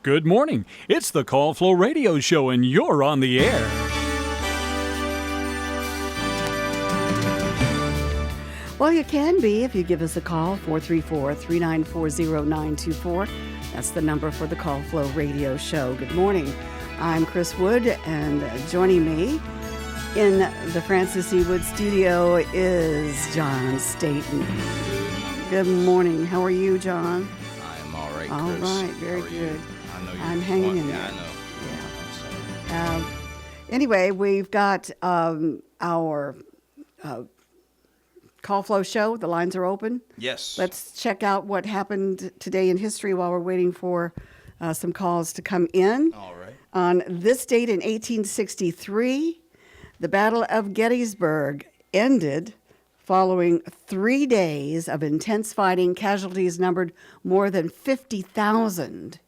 Good morning. It's the Call Flow Radio Show, and you're on the air. Well, you can be if you give us a call, 434-394-0924. That's the number for the Call Flow Radio Show. Good morning. I'm Chris Wood, and joining me in the Francis E. Wood studio is John Staten. Good morning. How are you, John? I am all right, Chris. All right, very good. I know I'm hanging in there. Yeah, I know. Anyway, we've got our Call Flow show. The lines are open. Yes. Let's check out what happened today in history while we're waiting for some calls to come in. All right. On this date in 1863, the Battle of Gettysburg ended following 3 days of intense fighting. Casualties numbered more than 50,000.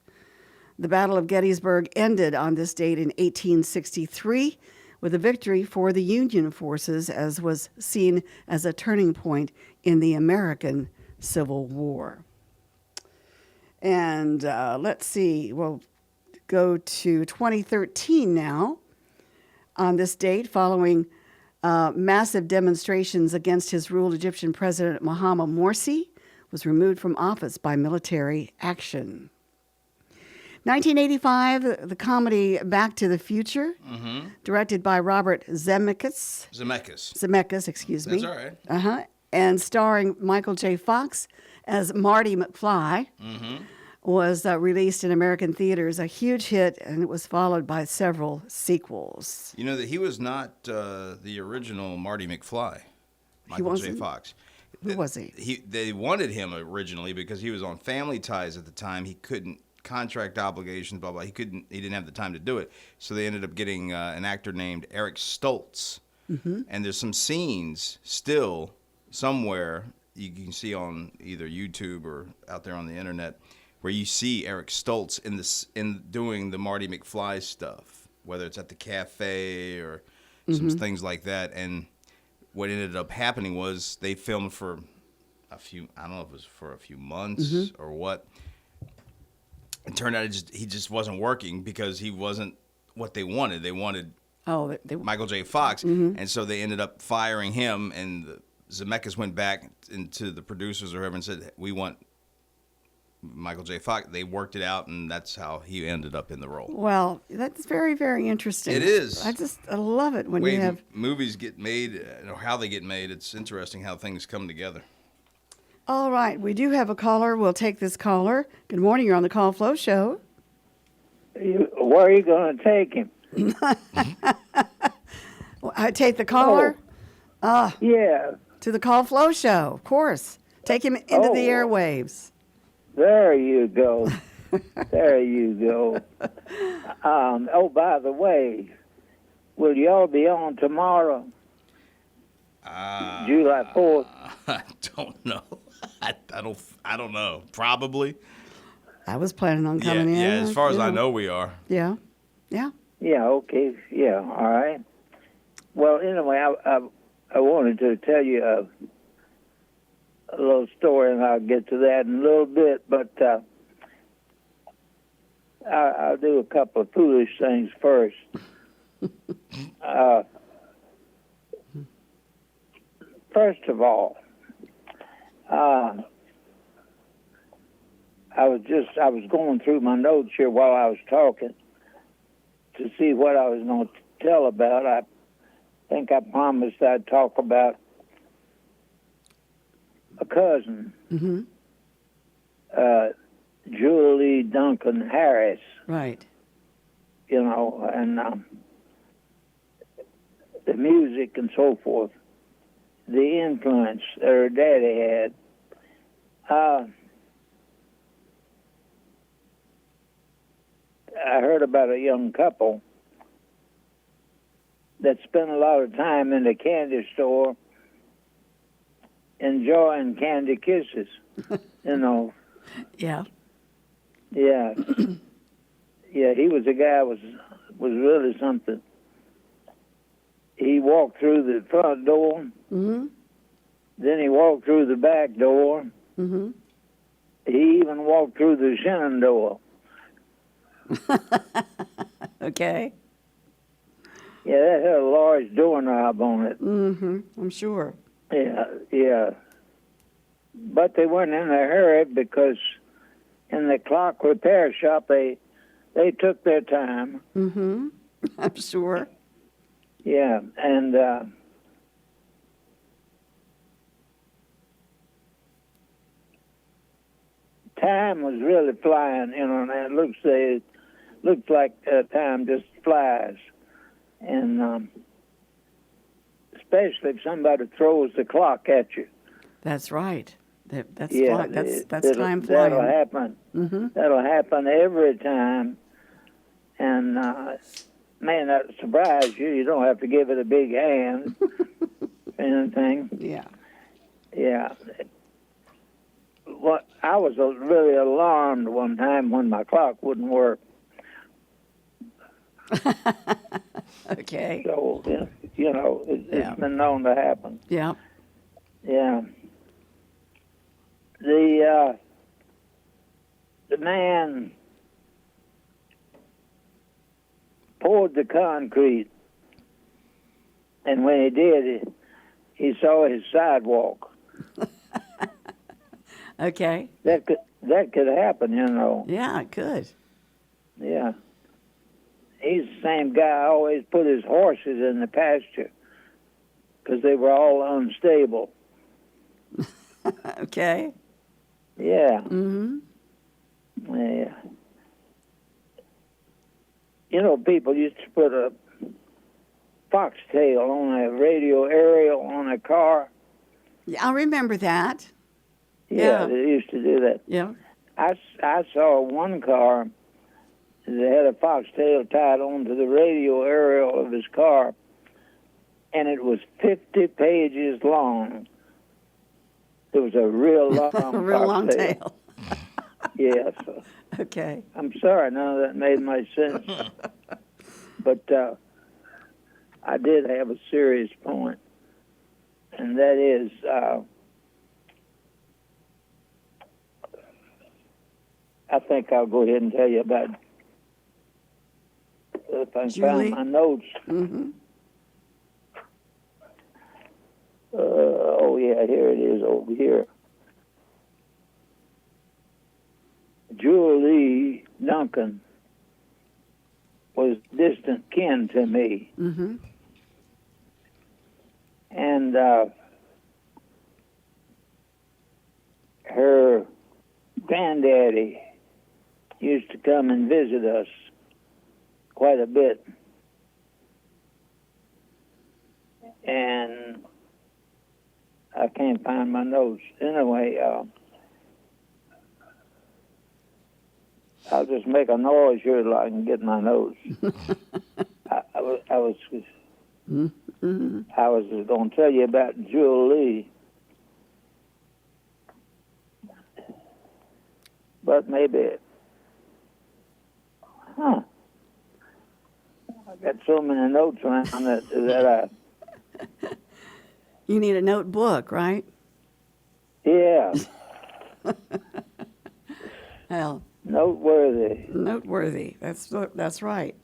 The Battle of Gettysburg ended on this date in 1863 with a victory for the Union forces, as was seen as a turning point in the American Civil War. And let's see, we'll go to 2013 now. On this date, following massive demonstrations against his rule, Egyptian President Mohamed Morsi was removed from office by military action. 1985, the comedy Back to the Future, directed by Robert Zemeckis. Zemeckis, excuse me. That's all right. And starring Michael J. Fox as Marty McFly, was released in American theaters, a huge hit, and it was followed by several sequels. You know that he was not the original Marty McFly, Michael J. Fox. Who was he? They wanted him originally because he was on Family Ties at the time. He couldn't. Contract obligations, blah blah. He didn't have the time to do it, so they ended up getting an actor named Eric Stoltz. And there's some scenes still somewhere you can see on either YouTube or out there on the internet where you see Eric Stoltz in doing the Marty McFly stuff, whether it's at the cafe or some things like that. And what ended up happening was they filmed for I don't know if it was for a few months or what. It turned out he just wasn't working because he wasn't what they wanted. They wanted Michael J. Fox, and so they ended up firing him. And Zemeckis went back into the producers or whoever and said, "We want Michael J. Fox." They worked it out, and that's how he ended up in the role. Well, that's very, very interesting. It is. I love it when you have movies get made, or how they get made. It's interesting how things come together. All right, we do have a caller. We'll take this caller. Good morning. You're on the Call Flow Show. Where are you going to take him? I take the caller? Yeah. To the Call Flow Show, of course. Take him into the airwaves. There you go. There you go. By the way, will y'all be on tomorrow? July 4th? I don't know. I don't know. Probably. I was planning on coming in. Yeah, as far as I know, we are. Yeah. Yeah. Yeah, okay. Yeah, all right. Well, anyway, I wanted to tell you a little story, and I'll get to that in a little bit, but I'll do a couple of foolish things first. First of all, I was going through my notes here while I was talking to see what I was going to tell about. I think I promised I'd talk about a cousin, Julie Duncan Harris. Right. You know, and the music and so forth, the influence that her daddy had. I heard about a young couple that spent a lot of time in the candy store enjoying candy kisses, you know. Yeah. Yeah. Yeah, he was a guy was really something. He walked through the front door. Then he walked through the back door. He even walked through the shenandoah. Okay. Yeah, that had a large doorknob on it. Mm-hmm. I'm sure. Yeah, yeah. But they weren't in a hurry because in the clock repair shop they took their time. Mm-hmm. I'm sure. Yeah, and time was really flying, and it looks like time just flies, and especially if somebody throws the clock at you. That's right. That's Yeah, that's time flying. that'll happen. Mm-hmm. That'll happen every time, and may not surprise you. You don't have to give it a big hand, anything. Yeah. Yeah. What I was really alarmed one time when my clock wouldn't work. Okay. So it's Yeah. been known to happen. Yeah. Yeah. The man poured the concrete, and when he did, he saw his sidewalk. Okay. That could happen, Yeah, it could. Yeah. He's the same guy always put his horses in the pasture because they were all unstable. Okay. Yeah. Mm-hmm. Yeah. People used to put a foxtail on a radio aerial on a car. Yeah, I remember that. Yeah, Yeah. they used to do that. Yeah. I saw one car that had a foxtail tied onto the radio aerial of his car, and it was 50 pages long. It was a real long A real long foxtail. tail. Yes. Okay. I'm sorry, none of that made much sense. But I did have a serious point, and that is I think I'll go ahead and tell you about if I can Julie? find my notes. Mm-hmm. Oh, yeah, here it is over here. Julie Duncan was distant kin to me. Mm-hmm. And her granddaddy used to come and visit us quite a bit. And I can't find my notes. Anyway, I'll just make a noise here till I can get my notes. I was Mm-hmm. going to tell you about Julie, but maybe, I got so many notes around that You need a notebook, right? yeah, Well, noteworthy. noteworthy. That's right.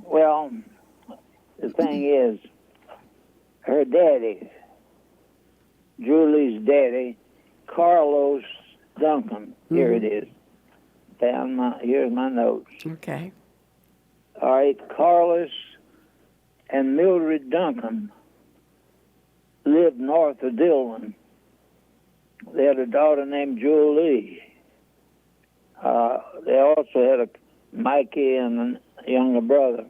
Well, the thing is, her daddy, Julie's daddy, Carlos Duncan. Here it is. Here's my notes. Okay. All right, Carlos and Mildred Duncan lived north of Dillon. They had a daughter named Julie. They also had a Mikey and a younger brother.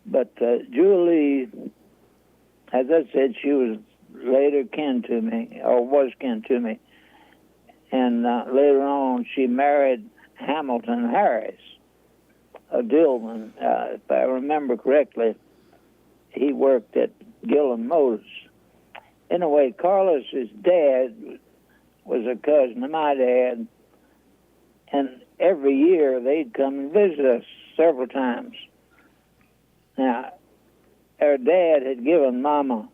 But Julie, as I said, she was later kin to me, or was kin to me. And later on, she married Hamilton Harris of Dillon. If I remember correctly, he worked at Gillum Motors. Anyway, Carlos's dad was a cousin of my dad, and every year they'd come and visit us several times. Now, her dad had given Mama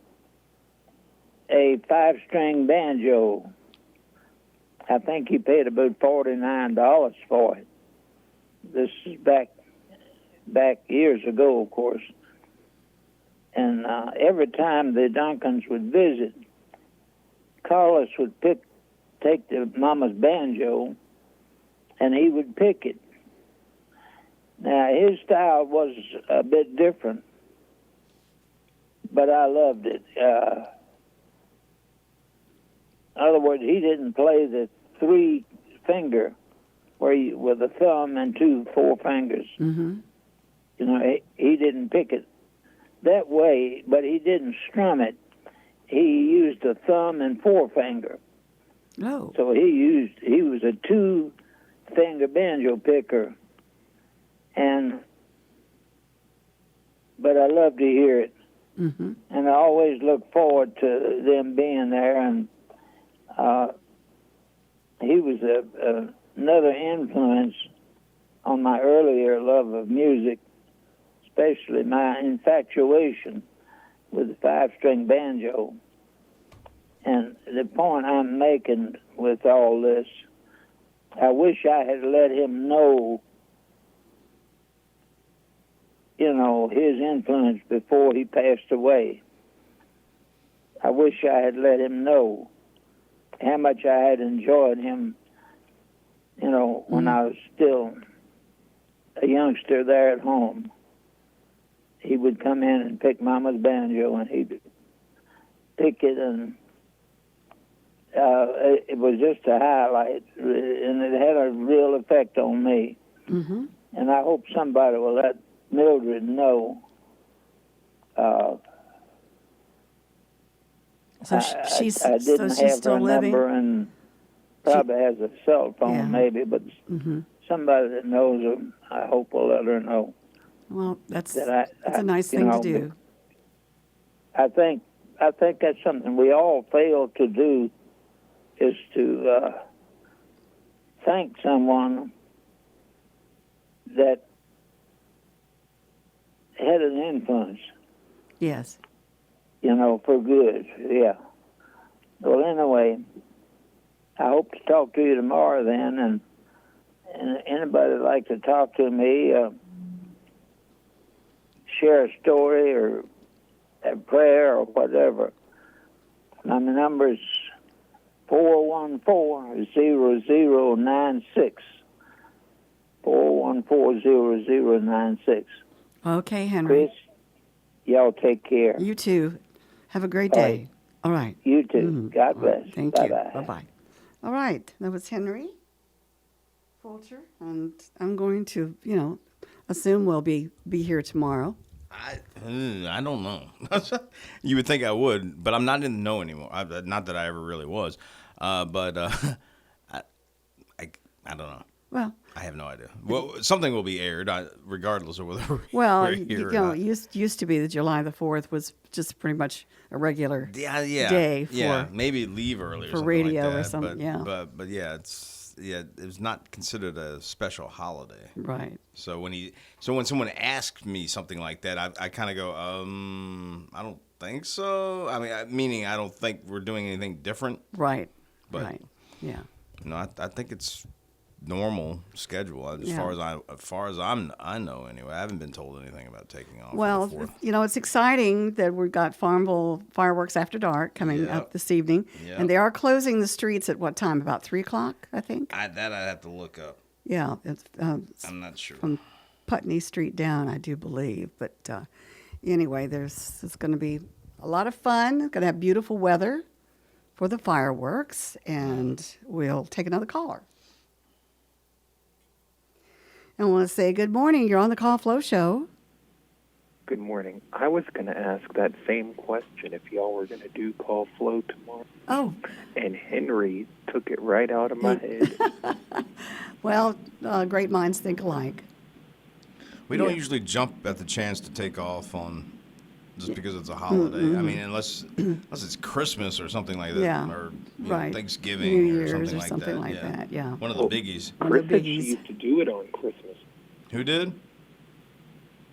a 5-string banjo. I think he paid about $49 for it. this is back years ago, of course. And every time the Duncans would visit, Carlos would take the mama's banjo, and he would pick it. Now, his style was a bit different, but I loved it. In other words, he didn't play the 3-finger with a thumb and 2 forefingers. Mm-hmm. You know, he didn't pick it that way, but he didn't strum it. He used a thumb and forefinger. Oh. So he was a 2-finger banjo picker, but I love to hear it. Mm-hmm. And I always look forward to them being there. And he was another influence on my earlier love of music, especially my infatuation with the 5-string banjo. And the point I'm making with all this, I wish I had let him know, you know, his influence before he passed away. I wish I had let him know how much I had enjoyed him, you know, when I was still a youngster there at home. He would come in and pick Mama's banjo, and he'd pick it, and it was just a highlight, and it had a real effect on me. Mm-hmm. And I hope somebody will let Mildred know. So she's I didn't so she's have still her living. number, and probably has a cell phone, Yeah. maybe, but Mm-hmm. somebody that knows her, I hope will let her know. Well, that's That a nice you thing to know, do. I think that's something we all fail to do, is to thank someone that had an influence, Yes. you know, for good. Yeah. Well, anyway, I hope to talk to you tomorrow then, and anybody would like to talk to me, share a story or a prayer or whatever. My number is 414-0096. 414-0096. Okay, Henry. Chris, y'all take care. You too. Have a great All day. right. All right. You too. God bless. Thank Bye-bye. you. Bye-bye. All right. That was Henry Fulcher. And I'm going to, assume we'll be here tomorrow. I don't know. You would think I would, but I'm not in the know anymore. Not that I ever really was, but I don't know. Well, I have no idea. Well, something will be aired, regardless of whether we're here or not. used to be that July the 4th was just pretty much a regular day for maybe leave early or for something radio like that, or something. but it was not considered a special holiday. Right. So when someone asks me something like that, I kind of go, I don't think so. I mean, meaning I don't think we're doing anything different. Right. But, right. Yeah. I think it's normal schedule as far as I know anyway. I haven't been told anything about taking off. Well, for the 4th. it's exciting that we've got Farmville Fireworks After Dark coming up this evening. Yep. And they are closing the streets at what time? About 3 o'clock, I think? I'd have to look up. Yeah. It's, I'm not sure. from Putney Street down, I do believe. But anyway, it's going to be a lot of fun. Going to have beautiful weather for the fireworks. And we'll take another caller. I want to say good morning. You're on the Call Flow Show. Good morning. I was going to ask that same question if y'all were going to do Call Flow tomorrow. Oh. And Henry took it right out of my head. Well, great minds think alike. We don't usually jump at the chance to take off on just because it's a holiday. Mm-hmm. I mean, unless it's Christmas or something like that, Yeah. or Right. Thanksgiving New Year's or or something something like like that. that, yeah. One of the biggies. One of the Chris biggies. used to do it on Christmas. Who did?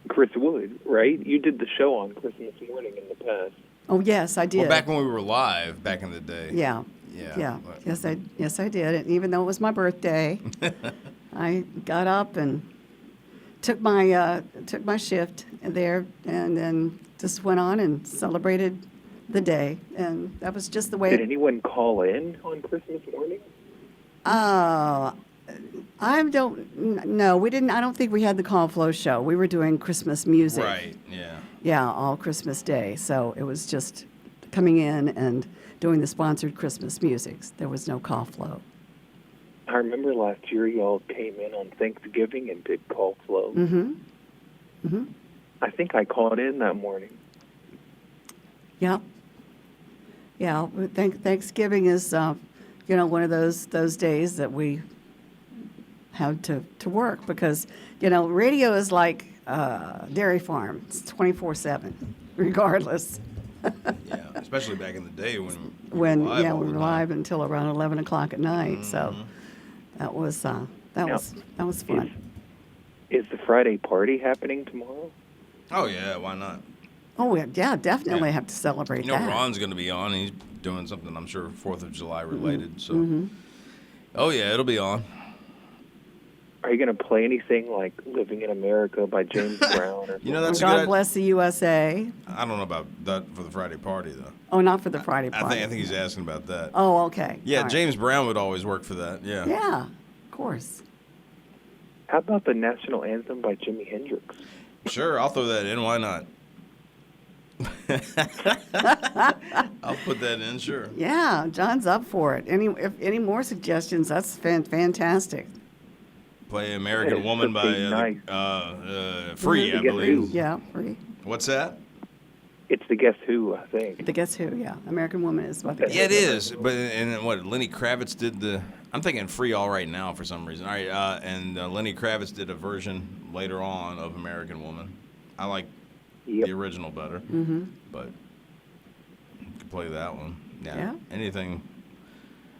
Chris Wood, right? You did the show on Christmas morning in the past. Oh, yes, I did. Well, back when we were live, back in the day. Yeah. Yeah. Yeah. Yes, I did. And even though it was my birthday, I got up and took my shift there, and then just went on and celebrated the day, and that was just the way. Did anyone call in on Christmas morning? No, we didn't. I don't think we had the Call Flow show. We were doing Christmas music. Right. Yeah. Yeah, all Christmas Day. So it was just coming in and doing the sponsored Christmas music. There was no Call Flow. I remember last year y'all came in on Thanksgiving and did call flow. I think I called in that morning. Yep. Yeah. Thanksgiving is, one of those days that we have to work because, radio is like dairy farm. It's 24/7, regardless. Yeah. Especially back in the day when we We were were live live until around 11 o'clock at night. So that was fun. Is the Friday party happening tomorrow? Oh yeah. Why not? Oh yeah, definitely have to celebrate that. Ron's going to be on. He's doing something, I'm sure, 4th of July related. So, oh yeah, it'll be on. Are you going to play anything like "Living in America" by James Brown? Or That's God a good. bless the USA. I don't know about that for the Friday party though. Oh, not for the Friday party. I think he's asking about that. Oh, okay. Yeah, All right. James Brown would always work for that. Yeah. Yeah, of course. How about the national anthem by Jimi Hendrix? Sure, I'll throw that in. Why not? I'll put that in. Sure. Yeah, John's up for it. If any more suggestions, that's fantastic. Play American That is Woman by something nice. Free, I Guess believe. Who? Yeah, free. What's that? It's the Guess Who, I think. The Guess Who? Yeah, American Woman is what. The Yeah, it is. But and what Lenny Kravitz did the. I'm thinking Free All Right Now for some reason. All right, and Lenny Kravitz did a version later on of American Woman. I like the original better, but you could play that one. Yeah. Anything.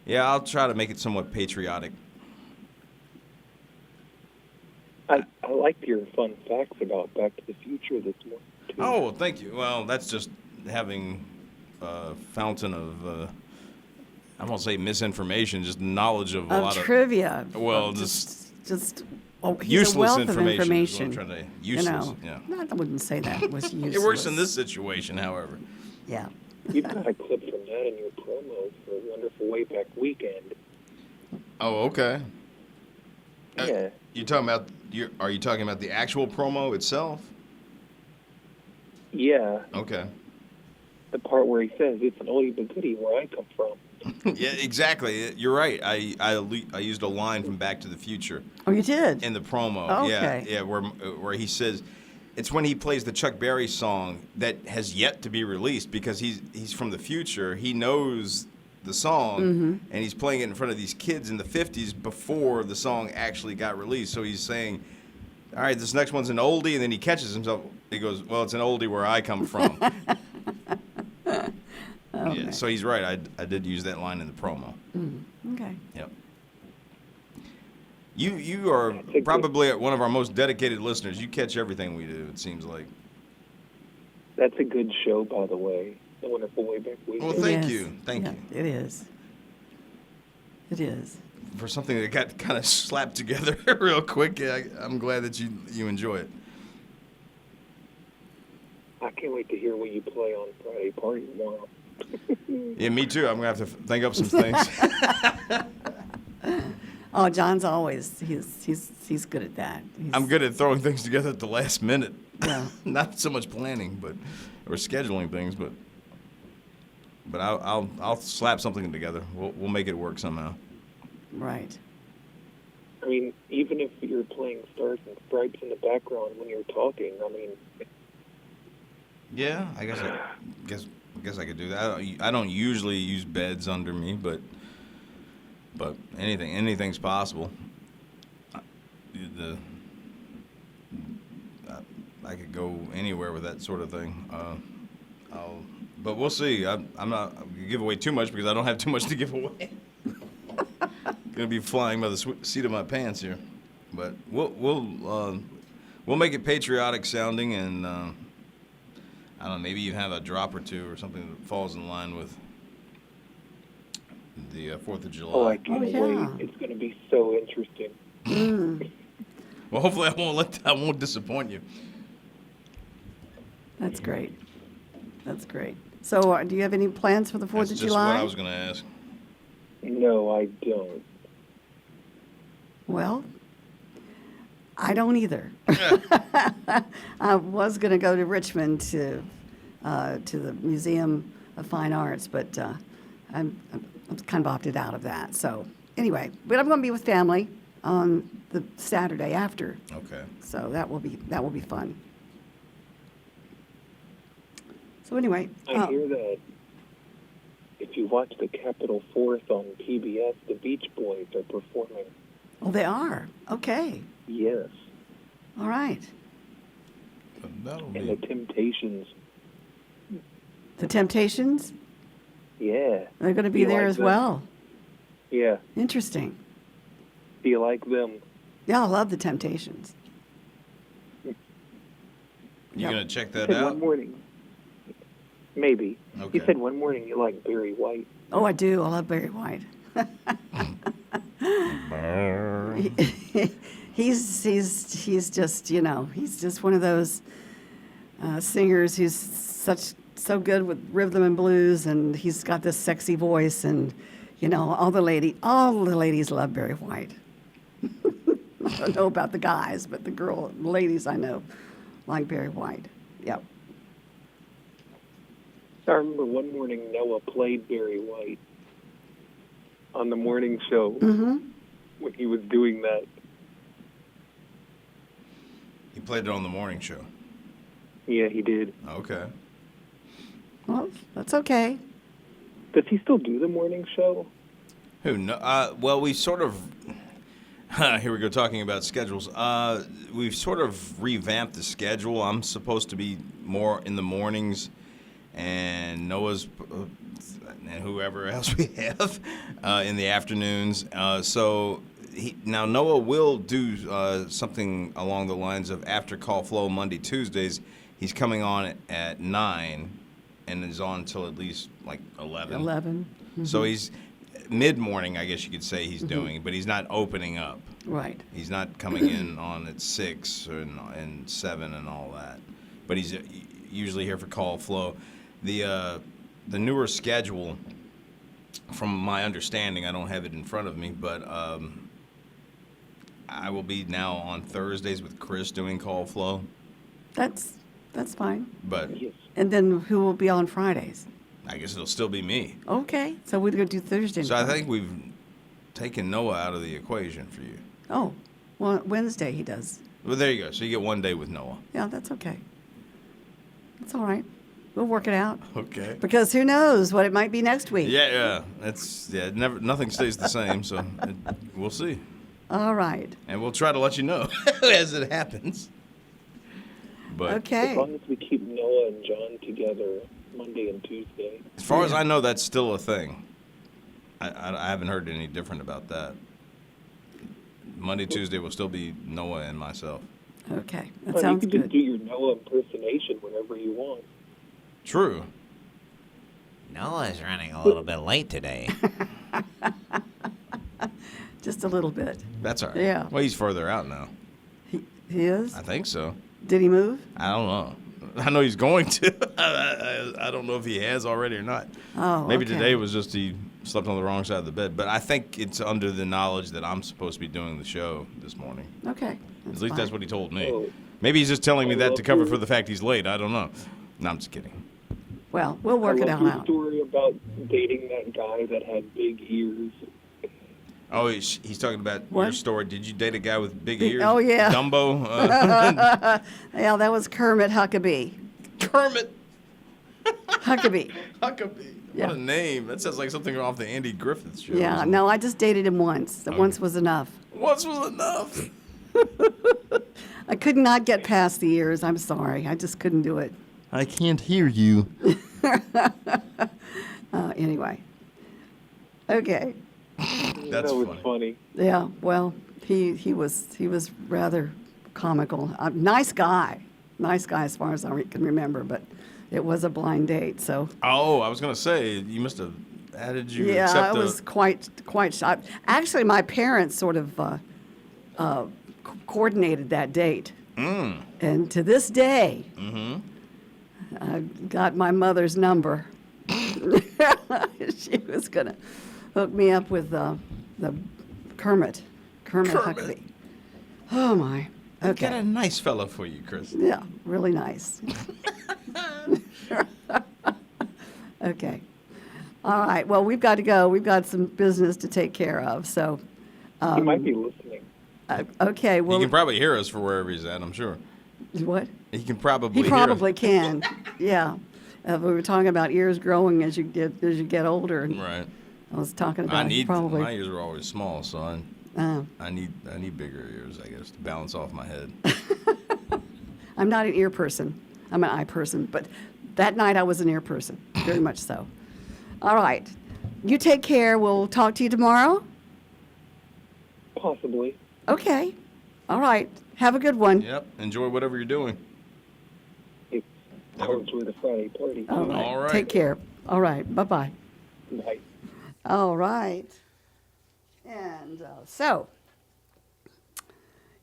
Yeah, I'll try to make it somewhat patriotic. I liked your fun facts about Back to the Future this morning, too. Oh, well, thank you. Well, that's just having a fountain of, I won't say misinformation, just knowledge of a lot trivia. Well, just of he's useless a wealth information. of Is what I'm information. trying to, useless, yeah. No, I wouldn't say that it was useless. It works in this situation, however. Yeah. You've got a clip from that in your promo for Wonderful Wayback Weekend. Oh, okay. Yeah. Are you talking about the actual promo itself? Yeah, Okay. the part where he says, "It's an oldie but goodie where I come from." Yeah, exactly. You're right. I used a line from Back to the Future Oh, you did. in the promo. Okay. Yeah, where he says, it's when he plays the Chuck Berry song that has yet to be released because he's from the future. He knows the song and he's playing it in front of these kids in the 50s before the song actually got released. So he's saying, all right, this next one's an oldie, and then he catches himself. He goes, well, it's an oldie where I come from. Yeah, so he's right. I did use that line in the promo. Okay. Yep. You are probably one of our most dedicated listeners. You catch everything we do, it seems like. That's a good show, by the way. The Wonderful Wayback Weekend. Well, thank you. Thank you. It is. It is. For something that got kind of slapped together real quick, I'm glad that you enjoy it. I can't wait to hear what you play on Friday Party tomorrow. Yeah, me too. I'm going to have to think up some things. Oh, John's always he's good at that. I'm good at throwing things together at the last minute. Yeah. Not so much planning, or scheduling things, but I'll slap something together. We'll make it work somehow. Right. I mean, even if you're playing Stars and Stripes in the background when you're talking, I mean, Yeah, I guess I could do that. I don't usually use beds under me, but anything's possible. I could go anywhere with that sort of thing. But we'll see. I'm not gonna give away too much because I don't have too much to give away. Gonna be flying by the seat of my pants here, but we'll make it patriotic sounding, and I don't know, maybe even have a drop or two or something that falls in line with the 4th of July. oh, I can't yeah. wait. It's going to be so interesting. Well, hopefully I won't disappoint you. That's great. That's great. So, do you have any plans for the 4th That's of just July? what I was going to ask. No, I don't. Well, I don't either. I was going to go to Richmond to the Museum of Fine Arts, but I'm kind of opted out of that. So anyway, but I'm going to be with family on the Saturday after. Okay. So that will be fun. So anyway, I hear that if you watch the Capitol Fourth on PBS, the Beach Boys are performing. oh, they are. Okay. Yes. All right. That'll And the be. Temptations. The Temptations, Yeah. they're going to be You there like as them? well. Yeah. Interesting. Do you like them? Yeah, I love the Temptations. You Yep. going to check that You said out? one morning. Maybe. Okay. You said one morning you like Barry White. Oh, I do. I love Barry White. he's just, he's just one of those singers who's so good with rhythm and blues, and he's got this sexy voice, and all the ladies love Barry White. I don't know about the guys, but the ladies I know like Barry White. Yep. I remember one morning Noah played Barry White on the morning show when he was doing that. He played it on the morning show. Yeah, he did. Okay. Well, that's okay. Does he still do the morning show? Who? No, well, we sort of. Here we go talking about schedules. We've sort of revamped the schedule. I'm supposed to be more in the mornings, and Noah's and whoever else we have in the afternoons. So now Noah will do something along the lines of after Call Flow Monday, Tuesdays. He's coming on at 9 and is on until at least like 11. 11. So he's mid-morning, I guess you could say he's doing, but he's not opening up. Right. He's not coming in on at 6 and 7 and all that. But he's usually here for Call Flow. The newer schedule, from my understanding, I don't have it in front of me, but I will be now on Thursdays with Chris doing Call Flow. That's fine. But Yes. And then who will be on Fridays? I guess it'll still be me. Okay, so we're going to do Thursday. and So I Friday. think we've taken Noah out of the equation for you. Oh, well, Wednesday he does. Well, there you go. So you get one day with Noah. Yeah, that's okay. That's all right. We'll work it out. Okay. Because who knows what it might be next week. Yeah. Nothing stays the same, so we'll see. All right. And we'll try to let you know as it happens. But Okay. As long as we keep Noah and John together Monday and Tuesday. as far as I know, that's still a thing. I haven't heard any different about that. Monday, Tuesday will still be Noah and myself. Okay. That Well, sounds you can just good. do your Noah impersonation whenever you want. True. Noah's running a little bit late today. Just a little bit. That's all right. Yeah. Well, he's further out now. He is? I think so. Did he move? I don't know. I know he's going to. I don't know if he has already or not. Oh, Maybe okay. today was just he slept on the wrong side of the bed. But I think it's under the knowledge that I'm supposed to be doing the show this morning. Okay. At least that's what he told me. Oh. Maybe he's just telling me I that love to cover your- for the fact he's late. I don't know. No, I'm just kidding. Well, we'll work I it love all your out. story about dating that guy that had big ears. Oh, he's talking about your What? story. Did you date a guy with big Big- ears? oh, yeah. Dumbo? Yeah, that was Kermit Huckabee. Kermit Huckabee. Huckabee. Yeah. What a name. That sounds like something off the Andy Griffith show. Yeah, no, I just dated him once. Once was enough. Once was enough. I could not get past the years. I'm sorry. I just couldn't do it. I can't hear you. Anyway. Okay. That's that was funny. funny. Yeah, well, he was rather comical. Nice guy. Nice guy as far as I can remember, but it was a blind date, so Oh, I was going to say, you must have. How did you yeah, accept I was quite shocked. Actually, my parents sort of coordinated that date. And to this day, I've got my mother's number. She was going to hook me up with the Kermit Huckabee. Oh, my. Got Okay. a nice fellow for you, Chris. Yeah, really nice. Okay. All right. Well, we've got to go. We've got some business to take care of. So, He might be listening. okay. He Well, can probably hear us for wherever he's at, I'm sure. what? He can probably He hear probably us. can. Yeah. We were talking about ears growing as you get older. And Right. I was talking about I he need probably. my ears were always small, so uh, I need bigger ears, I guess, to balance off my head. I'm not an ear person. I'm an eye person. But that night I was an ear person, very much so. All right. You take care. We'll talk to you tomorrow. Possibly. Okay. All right. Have a good one. Yep. Enjoy whatever you're doing. It's Cards with a Friday party. All right. All right. Take care. All right. Bye-bye. Night. All right. And so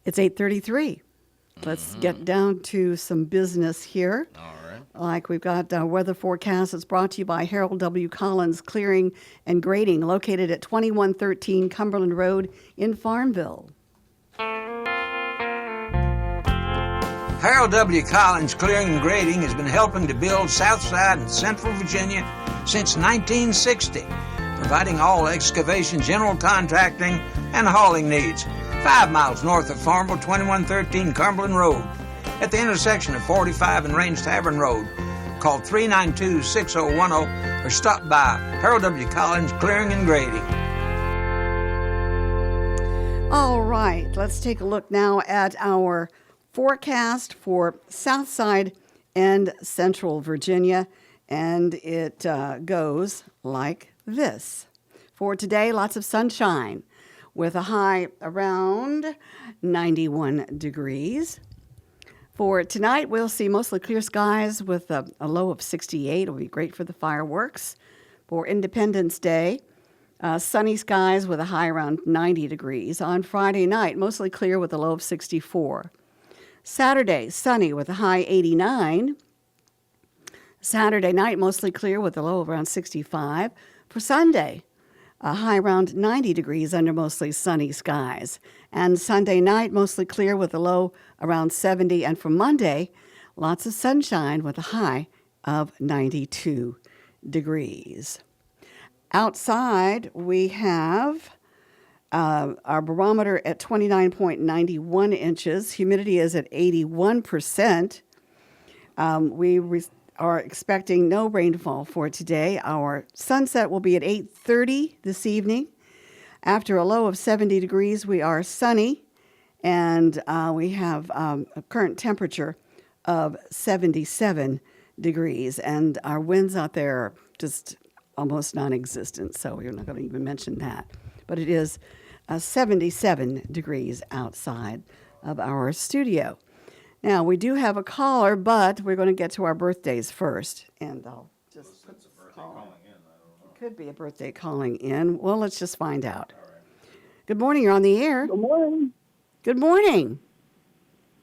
it's 8:33. Let's get down to some business here. All right. Like we've got our weather forecast. It's brought to you by Harold W. Collins Clearing and Grading, located at 2113 Cumberland Road in Farmville. Harold W. Collins Clearing and Grading has been helping to build Southside and Central Virginia since 1960, providing all excavation, general contracting, and hauling needs. 5 miles north of Farmville, 2113 Cumberland Road, at the intersection of 45 and Range Tavern Road. Call 392-6010 or stop by Harold W. Collins Clearing and Grading. All right, let's take a look now at our forecast for Southside and Central Virginia, and it goes like this. For today, lots of sunshine with a high around 91 degrees. For tonight, we'll see mostly clear skies with a low of 68. It'll be great for the fireworks. For Independence Day, sunny skies with a high around 90 degrees. On Friday night, mostly clear with a low of 64. Saturday, sunny with a high 89. Saturday night, mostly clear with a low of around 65. For Sunday, a high around 90 degrees under mostly sunny skies. And Sunday night, mostly clear with a low around 70. And for Monday, lots of sunshine with a high of 92 degrees. Outside, we have our barometer at 29.91 inches. Humidity is at 81%. We are expecting no rainfall for today. Our sunset will be at 8:30 this evening. After a low of 70 degrees, we are sunny, and we have a current temperature of 77 degrees. And our winds out there are just almost non-existent, so we're not going to even mention that. But it is 77 degrees outside of our studio. Now, we do have a caller, but we're going to get to our birthdays first. And I'll just put this caller. It could be a birthday calling in. Well, let's just find out. Good morning. You're on the air. Good morning. Good morning.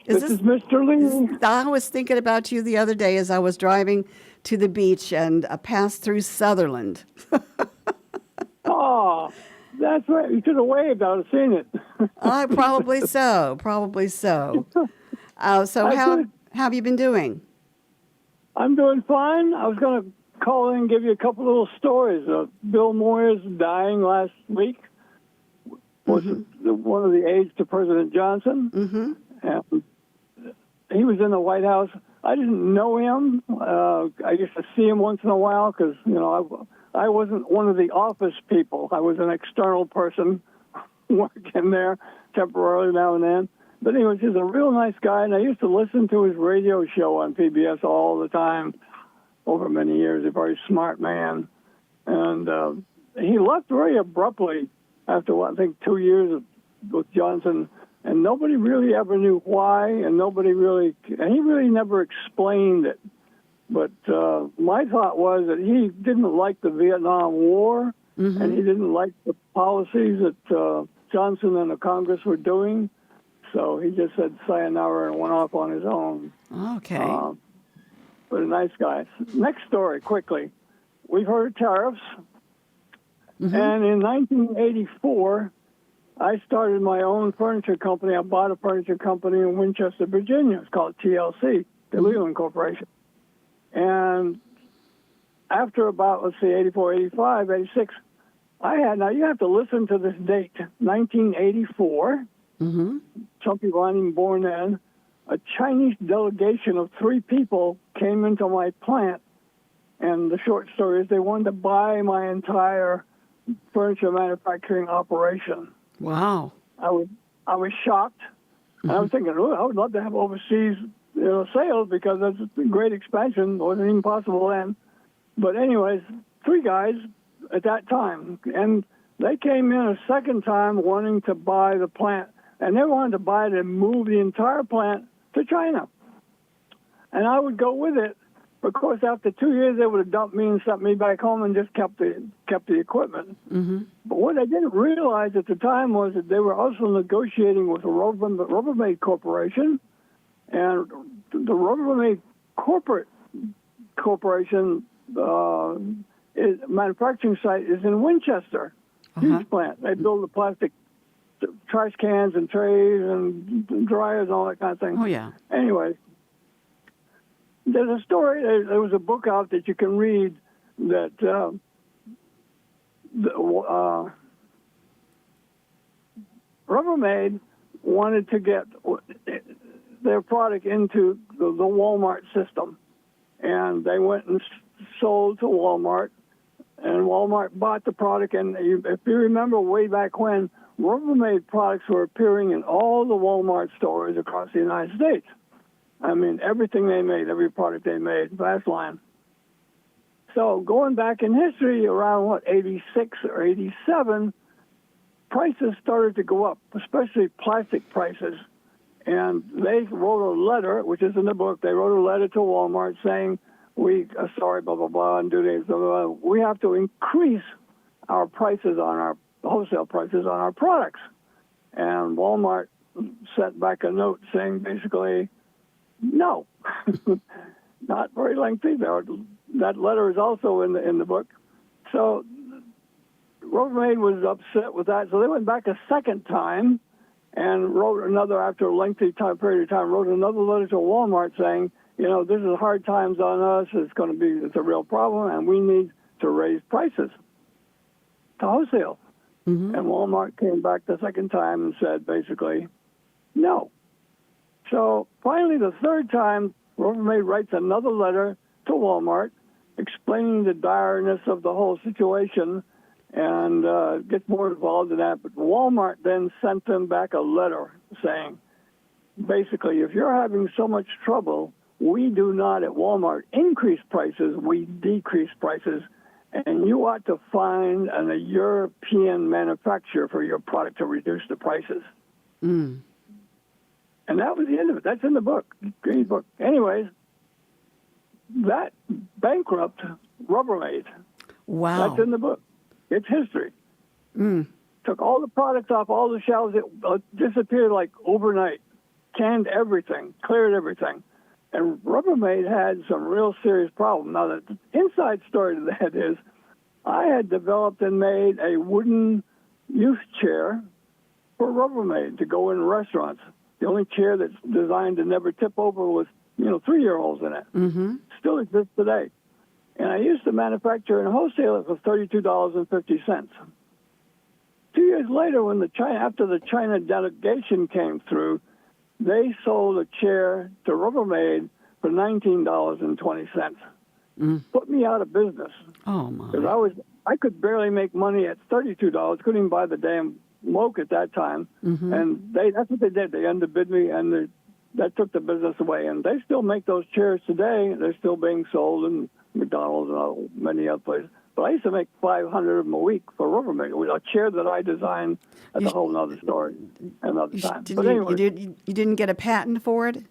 This is Mr. Lee. I was thinking about you the other day as I was driving to the beach and passed through Sutherland. Oh, that's right. You should have waved. I would have seen it. Probably so. Probably so. So how have you been doing? I'm doing fine. I was going to call in and give you a couple little stories. Bill Moyers dying last week was one of the aides to President Johnson. Mm-hmm. And he was in the White House. I didn't know him. I used to see him once in a while because, I wasn't one of the office people. I was an external person working there temporarily now and then. But anyway, he's a real nice guy, and I used to listen to his radio show on PBS all the time over many years. A very smart man. And he left very abruptly after, I think, 2 years with Johnson, and nobody really ever knew why, and he really never explained it. But my thought was that he didn't like the Vietnam War, and he didn't like the policies that Johnson and the Congress were doing. So he just said sayonara and went off on his own. Okay. But a nice guy. Next story, quickly. We've heard of tariffs. And in 1984, I started my own furniture company. I bought a furniture company in Winchester, Virginia. It's called TLC, the Leland Corporation. And after about, let's see, 84, 85, 86, now you have to listen to this date, 1984. Some people aren't even born then. A Chinese delegation of 3 people came into my plant, and the short story is they wanted to buy my entire furniture manufacturing operation. Wow. I was shocked, and I was thinking, oh, I would love to have overseas sales because that's a great expansion. It wasn't even possible then. But anyways, 3 guys at that time, and they came in a second time wanting to buy the plant, and they wanted to buy it and move the entire plant to China. And I would go with it. Of course, after 2 years, they would have dumped me and sent me back home and just kept the equipment. But what I didn't realize at the time was that they were also negotiating with the Rubbermaid Corporation, and the Rubbermaid Corporation manufacturing site is in Winchester. Huge plant. They build the plastic trash cans and trays and dryers and all that kind of thing. Oh, yeah. Anyway, there's a story. There was a book out that you can read that Rubbermaid wanted to get their product into the Walmart system, and they went and sold to Walmart, and Walmart bought the product. And if you remember way back when, Rubbermaid products were appearing in all the Walmart stores across the United States. I mean, everything they made, every product they made, vast line. So going back in history, around, 86 or 87, prices started to go up, especially plastic prices. And they wrote a letter, which is in the book. They wrote a letter to Walmart saying, we are sorry, blah, blah, blah, and do this, blah, blah, blah. We have to increase our prices on our wholesale prices on our products. And Walmart sent back a note saying basically, no, not very lengthy. That letter is also in the book. So Rubbermaid was upset with that. So they went back a second time and wrote another, after a lengthy period of time, wrote another letter to Walmart saying, this is hard times on us. It's a real problem, and we need to raise prices to wholesale. And Walmart came back the second time and said basically, no. So finally, the third time, Rubbermaid writes another letter to Walmart explaining the direness of the whole situation and gets more involved in that. But Walmart then sent them back a letter saying, basically, if you're having so much trouble, we do not at Walmart increase prices, we decrease prices. And you ought to find a European manufacturer for your product to reduce the prices. And that was the end of it. That's in the book, Green's book. Anyways, that bankrupt Rubbermaid. Wow. That's in the book. It's history. Took all the products off all the shelves. It disappeared like overnight. Canned everything. Cleared everything. And Rubbermaid had some real serious problems. Now, the inside story to that is I had developed and made a wooden youth chair for Rubbermaid to go in restaurants. The only chair that's designed to never tip over with, 3-year-olds in it. Still exists today. And I used to manufacture and wholesale it for $32.50. 2 years later, after the China delegation came through, they sold a chair to Rubbermaid for $19.20. Put me out of business. Oh, my. Because I could barely make money at $32. Couldn't even buy the damn Moke at that time. And that's what they did. They underbid me, and that took the business away. And they still make those chairs today. They're still being sold in McDonald's and many other places. But I used to make 500 of them a week for Rubbermaid. It was a chair that I designed. That's a whole other story, another time. But anyway, you didn't get a patent for it?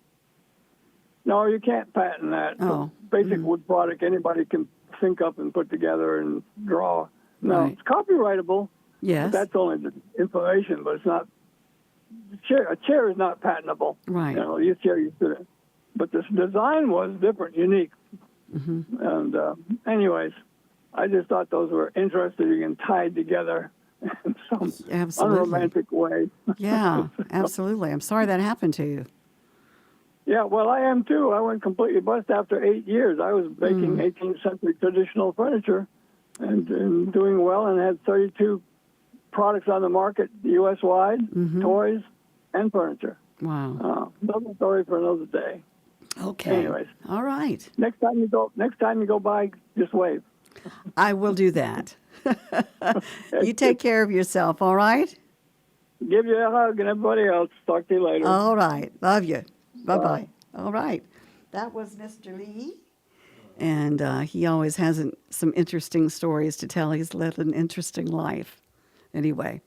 no, you can't patent that. Oh. Basic wood product, anybody can think up and put together and draw. No, Right. it's copyrightable. Yes. But that's only the information, but it's not a chair is not patentable. Right. You know, your chair you sit in. But this design was different, unique. And anyways, I just thought those were interesting and tied together in some Absolutely. unromantic way. Yeah, absolutely. I'm sorry that happened to you. Yeah, well, I am too. I went completely bust after 8 years. I was making 18th century traditional furniture and doing well, and had 32 products on the market, U.S. wide, toys and furniture. Wow. Another story for another day. Okay. Anyways. All right. Next time you go by, just wave. I will do that. You take care of yourself, all right? Give you a hug and everybody else. Talk to you later. All right. Love you. Bye-bye. All right. That was Mr. Lee. And he always has some interesting stories to tell. He's led an interesting life. Anyway.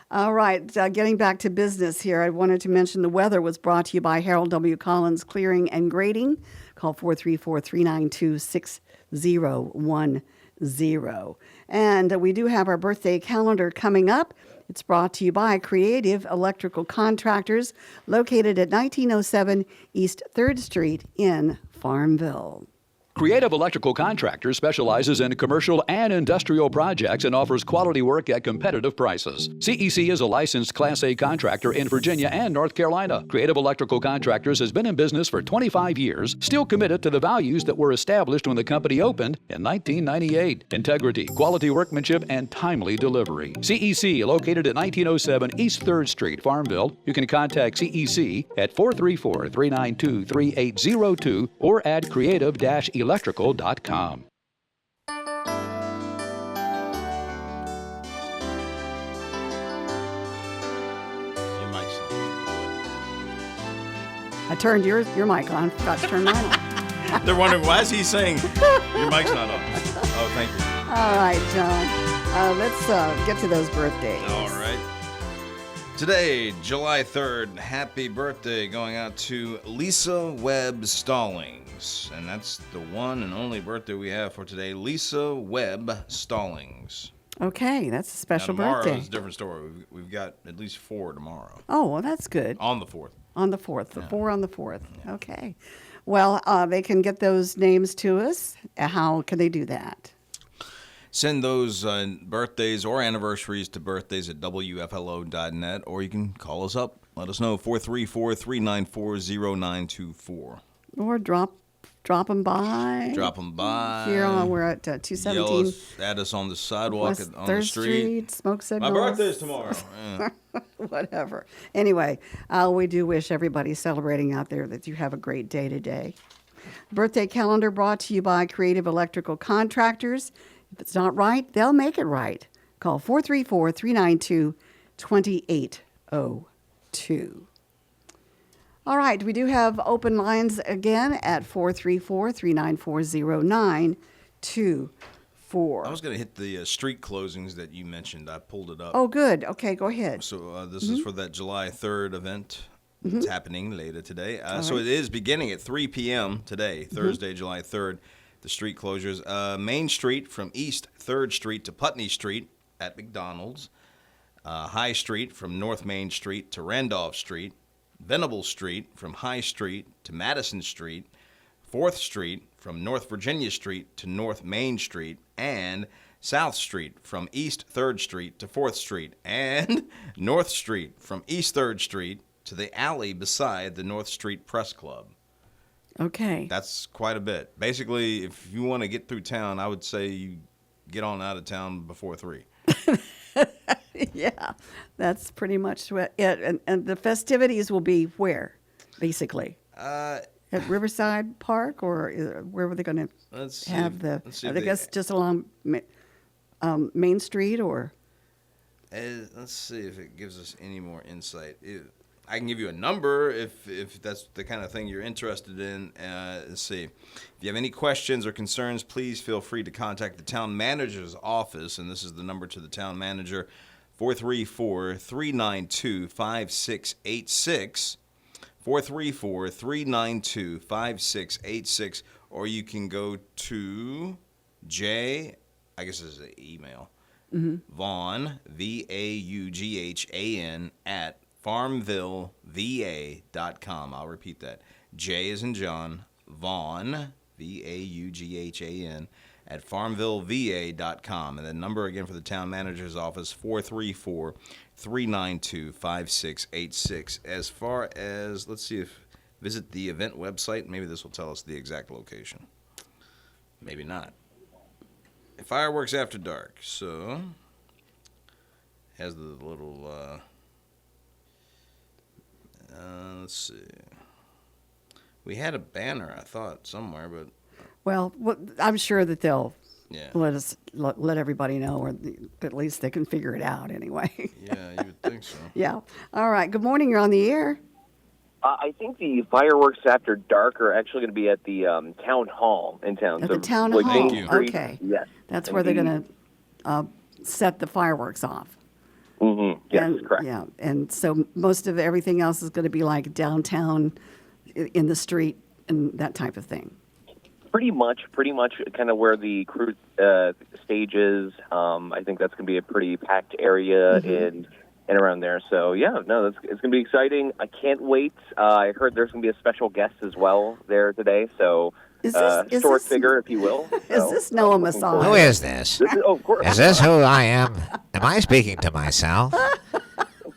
All right. Getting back to business here, I wanted to mention the weather was brought to you by Harold W. Collins Clearing and Grading. Call 434-392-6010. And we do have our birthday calendar coming up. It's brought to you by Creative Electrical Contractors, located at 1907 East 3rd Street in Farmville. Creative Electrical Contractors specializes in commercial and industrial projects and offers quality work at competitive prices. CEC is a licensed Class A contractor in Virginia and North Carolina. Creative Electrical Contractors has been in business for 25 years, still committed to the values that were established when the company opened in 1998. Integrity, quality workmanship, and timely delivery. CEC, located at 1907 East 3rd Street, Farmville. You can contact CEC at 434-392-3802 or at creative-electrical.com. Your mic's on. I turned your mic on, forgot to turn mine on. They're wondering, why is he saying your mic's not on? Oh, thank you. All right, John. Let's get to those birthdays. All right. Today, July 3rd, happy birthday going out to Lisa Webb Stallings. And that's the one and only birthday we have for today, Lisa Webb Stallings. Okay, that's a special now, tomorrow birthday. is a different story. We've got at least 4 tomorrow. Oh, well, that's good. On the 4th. On the 4th, the 4 on the 4th. Okay. Well, they can get those names to us. How can they do that? Send those birthdays or anniversaries to birthdays at WFLO.net, or you can call us up. Let us know, 434-394-0924. Or drop them by. Drop them by. Here we're at 217 Yell at us on the sidewalk, West on 3rd the street. Smoke signals. My birthday's tomorrow. Yeah. Whatever. Anyway, we do wish everybody celebrating out there that you have a great day today. Birthday calendar brought to you by Creative Electrical Contractors. If it's not right, they'll make it right. Call 434-392-2802. All right, we do have open lines again at 434-394-0924. I was going to hit the street closings that you mentioned. I pulled it up. Oh, good. Okay, go ahead. So this is for that July 3rd event. It's happening later today. So it is beginning at 3 p.m. today, Thursday, July 3rd. The street closures. Main Street from East 3rd Street to Putney Street at McDonald's. High Street from North Main Street to Randolph Street. Venable Street from High Street to Madison Street. 4th Street from North Virginia Street to North Main Street. And South Street from East 3rd Street to 4th Street. And North Street from East 3rd Street to the alley beside the North Street Press Club. Okay. That's quite a bit. Basically, if you want to get through town, I would say you get on out of town before 3. Yeah, that's pretty much it. And the festivities will be where, basically? At Riverside Park, or where were they going to have the? I guess just along Main Street, or? Let's see if it gives us any more insight. I can give you a number if that's the kind of thing you're interested in. Let's see. If you have any questions or concerns, please feel free to contact the town manager's office, and this is the number to the town manager, 434-392-5686, 434-392-5686, or you can go to I guess this is an email, Vaughan, VAUGHAN, at FarmvilleVA.com. I'll repeat that. J as in John, Vaughn, VAUGHAN, at FarmvilleVA.com. And the number again for the town manager's office, 434-392-5686. As far as, let's see if, visit the event website. Maybe this will tell us the exact location. Maybe not. Fireworks After Dark. So, has the little, let's see. We had a banner, I thought, somewhere, but Well, I'm sure that they'll yeah. let everybody know, or at least they can figure it out anyway. Yeah, you would think so. Yeah. All right. Good morning. You're on the air. I think the fireworks after dark are actually going to be at the town hall in town. At the town like hall. Thank you. Okay. Yes. That's where they're going to set the fireworks off. Mm-hmm. Yes, And, correct. Yeah. And so most of everything else is going to be like downtown, in the street, and that type of thing. Pretty much kind of where the cruise stage is. I think that's going to be a pretty packed area and around there. So, yeah, no, it's going to be exciting. I can't wait. I heard there's going to be a special guest as well there today. So, historic figure, if you will. Is this Noah Massage? Who is this? Of course. Is this who I am? Am I speaking to myself?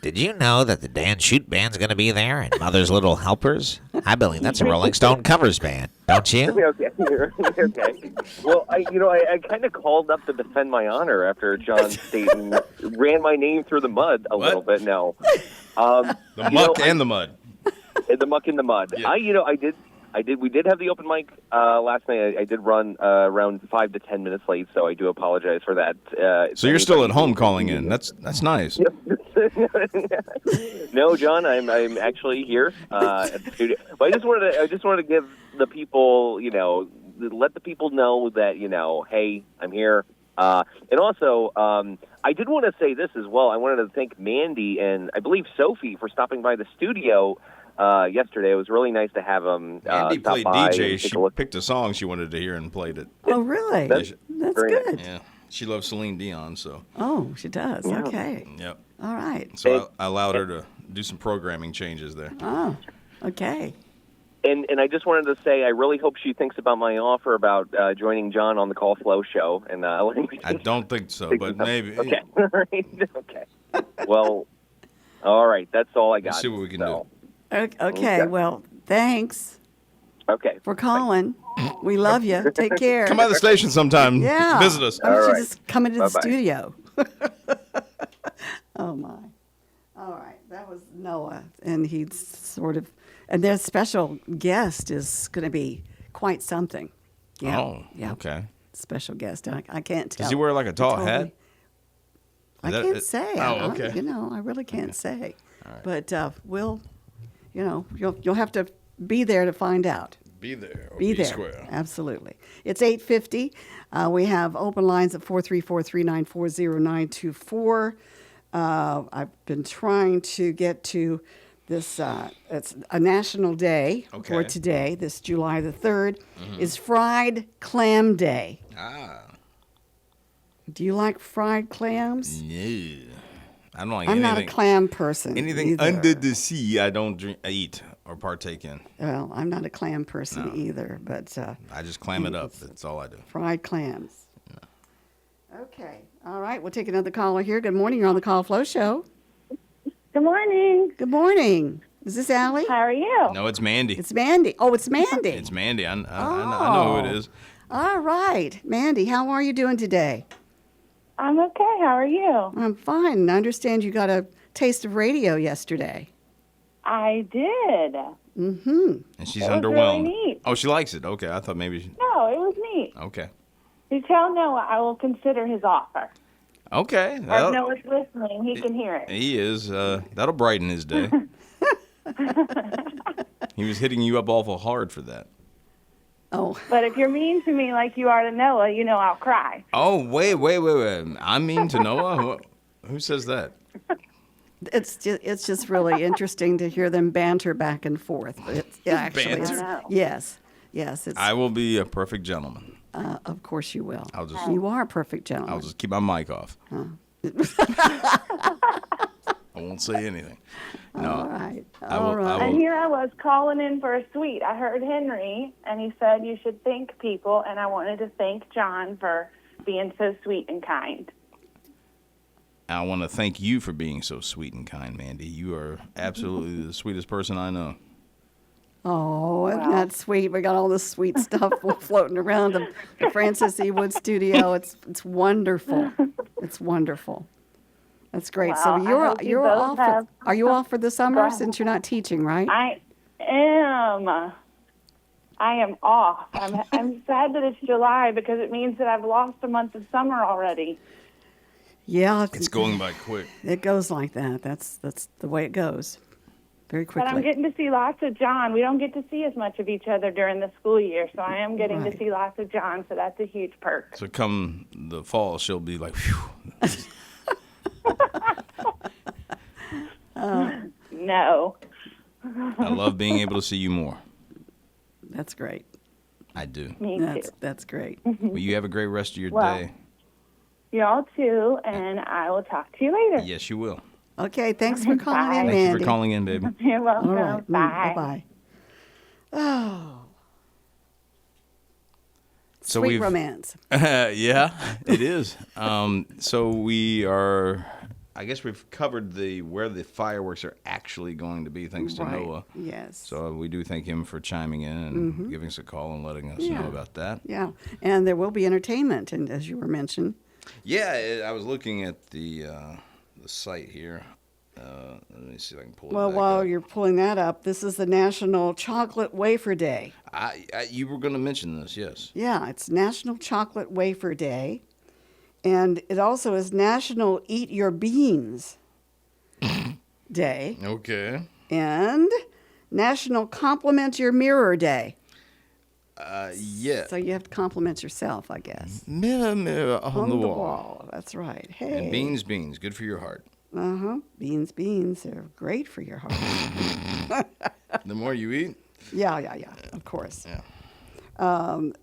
Did you know that the Dan Shoot Band's going to be there and Mother's Little Helpers? I believe that's a Rolling Stone covers band, don't you? Okay. Okay. Well, I kind of called up to defend my honor after John Staten ran my name through the mud a little bit. No, The muck and the mud. the muck in the mud. Yeah. We did have the open mic last night. I did run around 5 to 10 minutes late, so I do apologize for that. So you're still at home calling in. That's nice. No, John, I'm actually here at the studio. But I just wanted to give the people, let the people know that, hey, I'm here. And also, I did want to say this as well. I wanted to thank Mandy and I believe Sophie for stopping by the studio yesterday. It was really nice to have them Andy stop played by DJ. and take She a look. picked a song she wanted to hear and played it. Oh, really? That's That's very good. Yeah. She loves Celine Dion, so. Oh, she does. Yeah. Okay. Yep. All right. So I allowed her to do some programming changes there. Oh, okay. And I just wanted to say I really hope she thinks about my offer about joining John on the Call Flow show. And letting me I don't think so, but maybe. Okay. All right. Okay. Well, all right. That's all I got. Let's see what we can do. Okay. Well, thanks Okay. for calling. We love you. Take care. Come by the station sometime. Yeah. Visit us. Why don't you All right. just come into the Bye-bye. studio? Oh, my. All right. That was Noah. And he's sort of, and their special guest is going to be quite something. Yeah. Oh, yeah. okay. Special guest. I can't tell. Does he wear like a tall Totally. hat? I that can't it? say. Oh, okay. I really can't say. But we'll, you'll have to be there to find out. Be there. Or Be there. square. Absolutely. It's 8:50. We have open lines at 434-394-0924. I've been trying to get to this. It's a national day for Okay. today. This July the 3rd is Fried Clam Day. Ah. Do you like fried clams? No. I don't like I'm anything. not a clam person. Anything either. under the sea, I don't eat or partake in. Well, I'm not a clam person either, but I just clam it up. That's all I do. fried clams. Okay. All right. We'll take another caller here. Good morning. You're on the Call Flow Show. Good morning. Good morning. Is this Allie? How are you? No, it's Mandy. It's Mandy. Oh, it's Mandy. It's Mandy. I know who it is. All right. Mandy, how are you doing today? I'm okay. How are you? I'm fine. I understand you got a taste of radio yesterday. I did. Mm-hmm. And she's It was underwhelmed. really neat. Oh, she likes it. Okay, I thought maybe. No, it was neat. Okay. You tell Noah I will consider his offer. Okay. Or if that'll- Noah's listening, he can hear it. He is. That'll brighten his day. He was hitting you up awful hard for that. Oh, But if you're mean to me like you are to Noah, you know I'll cry. Oh, wait. I'm mean to Noah? Who says that? it's just really interesting to hear them banter back and forth. But it's actually, it's, Banter? yes. It's, I will be a perfect gentleman. of course you will. I'll just- You are a perfect gentleman. I'll just keep my mic off. I won't say anything. All right. I will- All right. And here I was calling in for a sweet. I heard Henry, and he said you should thank people, and I wanted to thank John for being so sweet and kind. I want to thank you for being so sweet and kind, Mandy. You are absolutely the sweetest person I know. Oh, isn't Wow. that sweet? We got all this sweet stuff floating around the Francis E. Wood studio. It's wonderful. It's wonderful. That's great. Wow, So I hope you you're both off. have- Are you off for the summer Go. since you're not teaching, right? I am. I am off. I'm sad that it's July because it means that I've lost a month of summer already. Yeah, It's going by quick. it goes like that. That's the way it goes. Very But I'm quickly. getting to see lots of John. We don't get to see as much of each other during the school year, so I am getting Right. to see lots of John, so that's a huge perk. So come the fall, she'll be like, phew. No. I love being able to see you more. That's great. I do. Me too. That's great. Well, you have a great rest of your Well, day. Y'all too, and I will talk to you later. Yes, you will. Okay, thanks for calling Bye. in, Thank you Mandy. for calling in, baby. You're welcome. All right. Bye. Bye-bye. Oh, So sweet we've- romance. Yeah, it is. So we are. I guess we've covered where the fireworks are actually going to be, thanks to Right. Noah. Yes. So we do thank him for chiming in and giving us a call and letting us Yeah. know about that. Yeah, and there will be entertainment, and as you were mentioned. Yeah, I was looking at the site here. Let me see if I can pull it Well, back while up. you're pulling that up, this is the National Chocolate Wafer Day. You were going to mention this, yes. Yeah, it's National Chocolate Wafer Day. And it also is National Eat Your Beans Day. Okay. And National Compliment Your Mirror Day. Yeah. So you have to compliment yourself, I guess. Mirror, mirror on the wall. That's right. Hey. And beans, beans, good for your heart. Uh-huh. Beans. They're great for your heart. The more you eat. Yeah, of course. Yeah.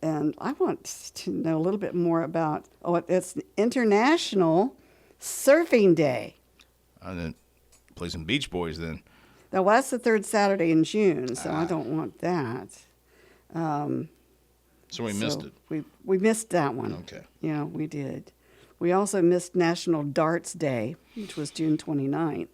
And I want to know a little bit more about, it's International Surfing Day. I didn't play some Beach Boys then. Now, well, that's the third Saturday in June, so I don't want that. So we missed it. We missed that one. Okay. Yeah, we did. We also missed National Darts Day, which was June 29th.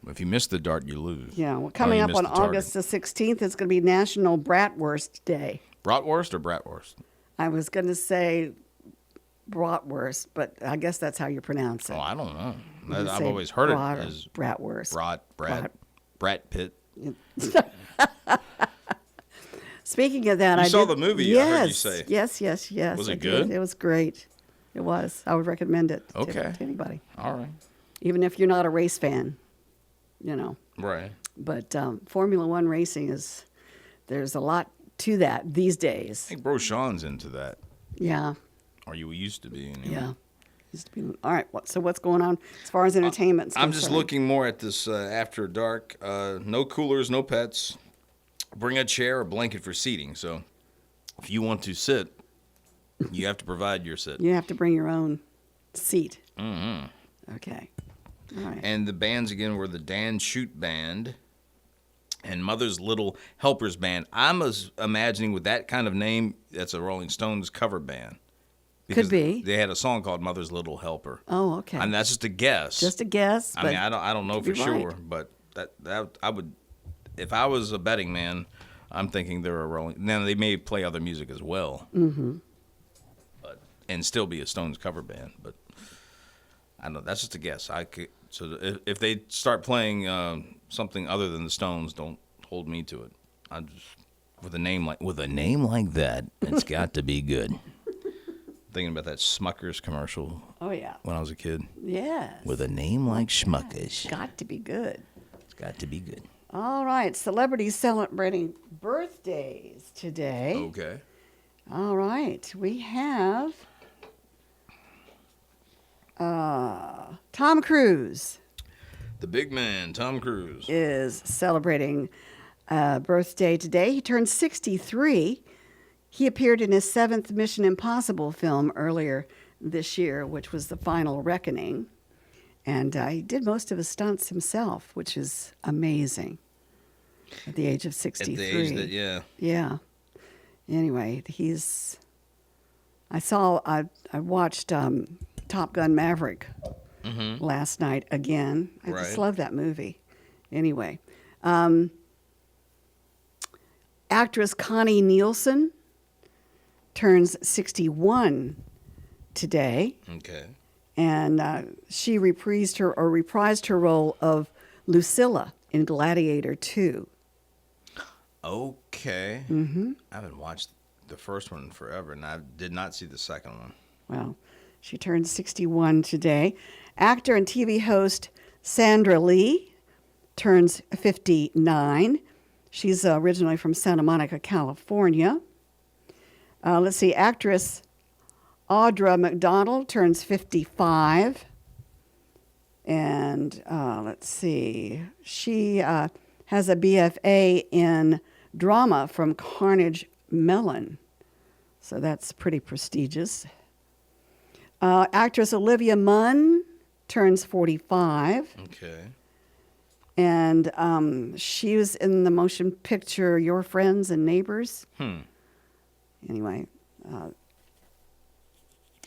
If you miss the dart, you lose. Yeah, well, Or coming you up miss on the target. August the 16th, it's going to be National Bratwurst Day. Bratwurst or Bratwurst? I was going to say bratwurst, but I guess that's how you pronounce it. Oh, I don't know. You can I've say always heard brat it or as bratwurst. Brat Pitt. Speaking of that, You I saw did- the movie, Yes, I heard you say. Yes. Was I it did. good? It was great. It was. I would recommend it Okay. to anybody, All right. even if you're not a race fan. Right. But Formula One racing there's a lot to that these I days. think Bro Sean's into that. Yeah. Or you used to be. Anyway. Yeah. Used to be. All right. So what's going on as far as entertainment? I'm just looking more at this after dark. No coolers, no pets. Bring a chair or blanket for seating. So if you want to sit, you have to provide your sit. You have to bring your own seat. Mm-hmm. Okay. All right. And the bands again were the Dan Shoot Band and Mother's Little Helpers Band. I'm imagining with that kind of name, that's a Rolling Stones cover band. Because be. They had a song called Mother's Little Helper. Oh, okay. I mean, that's just a guess. Just a guess. I mean, I don't know could for be right. sure, but that I would, if I was a betting man, I'm thinking they're a Rolling. Now they may play other music as well, and still be a Stones cover band. But I don't know. That's just a guess. So if they start playing something other than the Stones, don't hold me to it. I just with a name like that, it's got to be good. Thinking about that Smuckers commercial. Oh yeah. When I was a kid. Yes. With a name like Schmuckers. Got to be good. It's got to be good. All right, celebrities celebrating birthdays today. Okay. All right, we have Tom Cruise The big man, Tom Cruise. is celebrating birthday today. He turned 63. He appeared in his 7th Mission Impossible film earlier this year, which was The Final Reckoning. And he did most of his stunts himself, which is amazing. At the age of 63. At the age that, yeah. Yeah. Anyway, I watched Top Gun Maverick last night again. I just love that movie. Anyway, actress Connie Nielsen turns 61 today. Okay. And she reprised her role of Lucilla in Gladiator 2. Okay. Mm-hmm. I haven't watched the first one forever, and I did not see the second one. Well, she turned 61 today. Actor and TV host Sandra Lee turns 59. She's originally from Santa Monica, California. Let's see, actress Audra McDonald turns 55. And let's see, she has a BFA in drama from Carnegie Mellon. So that's pretty prestigious. Actress Olivia Munn turns 45. Okay. And she was in the motion picture Your Friends and Neighbors. Anyway,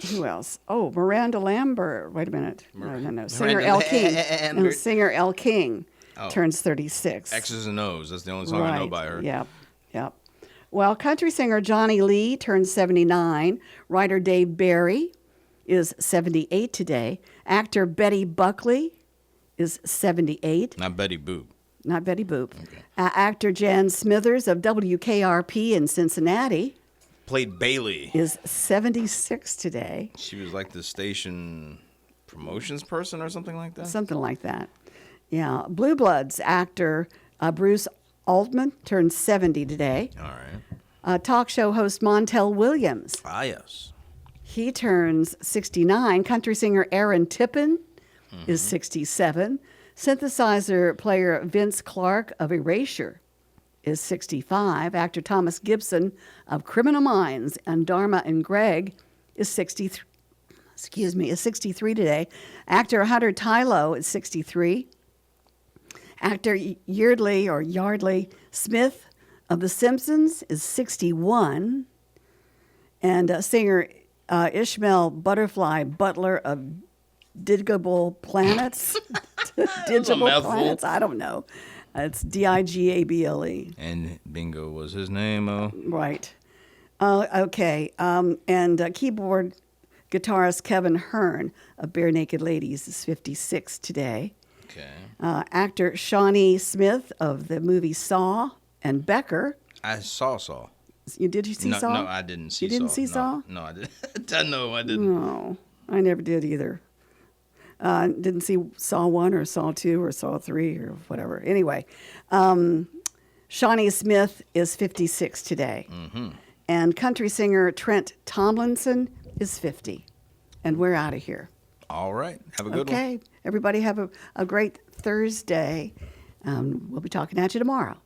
who else? Oh, Miranda Lambert. Wait a minute. No. Singer Elle King. No, singer Elle King turns 36. X's and O's. That's the only song I know by her. Yep. Well, country singer Johnny Lee turns 79. Writer Dave Barry is 78 today. Actor Betty Buckley is 78. Not Betty Boop. Not Betty Boop. Okay. Actor Jan Smithers of WKRP in Cincinnati. Played Bailey. Is 76 today. She was like the station promotions person or something like that? Something like that. Yeah. Blue Bloods actor Bruce Altman turns 70 today. All right. Talk show host Montel Williams. Ah, yes. He turns 69. Country singer Aaron Tippin is 67. Synthesizer player Vince Clarke of Erasure is 65. Actor Thomas Gibson of Criminal Minds and Dharma and Greg is 63. Is 63 today. Actor Hunter Tylo is 63. Actor Yardley Smith of The Simpsons is 61. And singer Ishmael Butterfly Butler of Digable Planets. Digable Planets, I don't know. It's Digable. And bingo was his name. Right. Okay. And keyboard guitarist Kevin Hearn of Bare Naked Ladies is 56 today. Okay. Actor Shawnee Smith of the movie Saw and Becker. I saw Saw. Did you see Saw? No, I didn't see Saw. You didn't see Saw? No, I didn't. No, I didn't. No, I never did either. Didn't see Saw 1 or Saw 2 or Saw 3 or whatever. Anyway, Shawnee Smith is 56 today. Mm-hmm. And country singer Trent Tomlinson is 50. And we're out of here. All right. Have a good one. Okay. Everybody have a great Thursday. We'll be talking at you tomorrow.